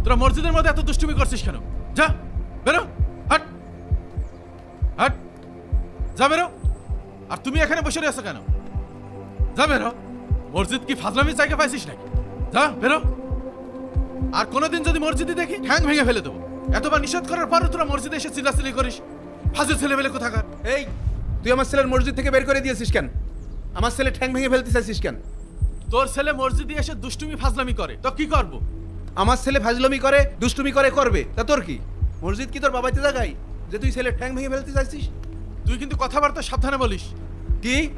তোরা মসজিদের মধ্যে এত দুষ্টুমি করছিস কেন? যা বেরো, হাট হাট, যা বেরো। আর তুমি এখানে বসে রয়েছো কেন? যা বেরো। মসজিদ কি ফাজলামি জায়গা পাইছিস নাকি? যা বেরো। আর কোনোদিন যদি মসজিদে দেখি ঠ্যাং ভেঙে ফেলে দেবো। এতবার নিষেধ করার পরও তোরা মসজিদে এসে চিল্লাচিল্লি করিস। ফাজল ছেলেবেলে কোথাকার। এই তুই আমার ছেলের মসজিদ থেকে বের করে দিয়েছিস কেন? আমার ছেলে ঠ্যাং ভেঙে ফেলতে চাইছিস কেন? তোর ছেলে মসজিদে এসে দুষ্টুমি ফাজলামি করে, তো কি করবো? আমার ছেলে ফাজলামি করে, দুষ্টুমি করে, করবে, তা তোর কি? মসজিদ কি তোর বাবাইতে জায়গায় যে তুই ছেলে ঠ্যাং ভেঙে ফেলতে চাইছিস? তুই কিন্তু কথাবার্তা সাবধানে বলিস। কি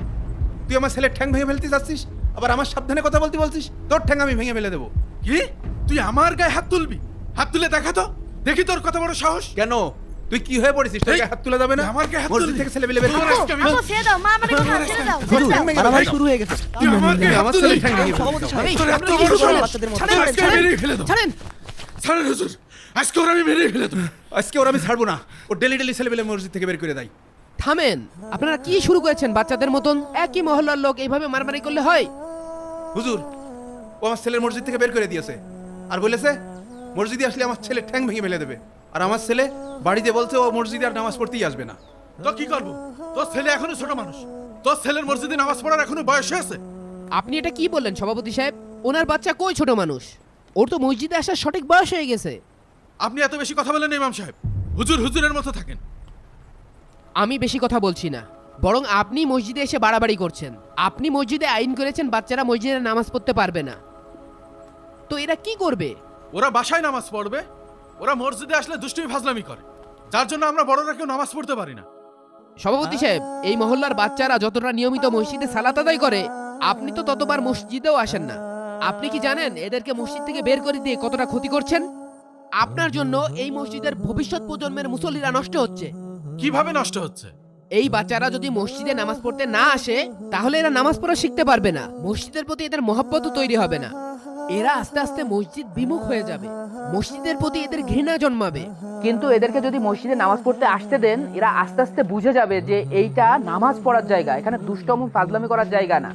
তুই আমার ছেলে ঠ্যাং ভেঙে ফেলতে চাচ্ছিস, আবার আমার সাবধানে কথা বলতে বলছিস? তোর ঠ্যাং আমি ভেঙে ফেলে দেবো। কি তুই আমার গায়ে হাত তুলবি? হাত তুলে দেখা তো, দেখি তোর কত বড় সাহস। কেন তুই কি হয়ে পড়েছিস? তোর এই, গায়ে হাত তুলে যাবে না? তুই আমার গায়ে হাত মসজিদ তুলবি? থেকে ছেলে বেলে বের করে আজকে আমি- আপু ছেড়ে দাও, মা আমাকে ছেড়ে দাও, ছেড়ে দাও। মারামারি শুরু হয়ে গেছে। তুই আমার গায়ে হাত আমার তুলবি? ছেলে ঠ্যাং ভেঙে ফেলতে সভাপতি সাহেব, চাও। এই, তোর এত আপনারা কি বড় শুরু করলেন সাহস? বাচ্চাদের মতো? ছাড়েন, আজকে আমি মেরেই ফেলে দেবো। ছাড়েন। ছাড়েন হুজুর, আজকে ওর আমি মেরেই ফেলে দেবো। আজকে ওর আমি ছাড়বো না। ও ডেলি ডেলি ছেলে বেলে মসজিদ থেকে বের করে দেয়। থামেন, আপনারা কি শুরু করেছেন বাচ্চাদের মতন? একই মহল্লার লোক এইভাবে মারামারি করলে হয়? হুজুর, ও আমার ছেলের মসজিদ থেকে বের করে দিয়েছে আর বলেছে মসজিদে আসলে আমার ছেলে ঠ্যাং ভেঙে ফেলে দেবে। আর আমার ছেলে বাড়িতে বলছে ও মসজিদে আর নামাজ পড়তেই আসবে না। তো কি করবো? তোর ছেলে এখনো ছোট মানুষ। তোর ছেলের মসজিদে নামাজ পড়ার এখনো বয়স হয়েছে। আপনি এটা কি বললেন সভাপতি সাহেব? ওনার বাচ্চা কই ছোট মানুষ? ওর তো মসজিদে আসার সঠিক বয়স হয়ে গেছে। আপনি এত বেশি কথা বলেন ইমাম সাহেব। হুজুর হুজুরের মতো থাকেন। আমি বেশি কথা বলছি না, বরং আপনি মসজিদে এসে বাড়াবাড়ি করছেন। আপনি মসজিদে আইন করেছেন বাচ্চারা মসজিদে নামাজ পড়তে পারবে না, তো এরা কি করবে? ওরা বাসায় নামাজ পড়বে, ওরা মসজিদে আসলে দুষ্টুমি ফাজলামি করে, যার জন্য আমরা বড়রা কেউ নামাজ পড়তে পারি না। সভাপতি সাহেব, এই মহল্লার বাচ্চারা যতটা নিয়মিত মসজিদে সালাত আদায় করে, আপনি তো ততবার মসজিদেও আসেন না। আপনি কি জানেন এদেরকে মসজিদ থেকে বের করে দিয়ে কতটা ক্ষতি করছেন? আপনার জন্য এই মসজিদের ভবিষ্যৎ প্রজন্মের মুসল্লিরা নষ্ট হচ্ছে। কিভাবে নষ্ট হচ্ছে? এই বাচ্চারা যদি মসজিদে নামাজ পড়তে না আসে, তাহলে এরা নামাজ পড়া শিখতে পারবে না, মসজিদের প্রতি এদের মহব্বতও তৈরি হবে না। এরা আস্তে আস্তে মসজিদ বিমুখ হয়ে যাবে, মসজিদের প্রতি এদের ঘৃণা জন্মাবে। কিন্তু এদেরকে যদি মসজিদে নামাজ পড়তে আসতে দেন, এরা আস্তে আস্তে বুঝে যাবে যে এইটা নামাজ পড়ার জায়গা, এখানে দুষ্টম ফাজলামি করার জায়গা না।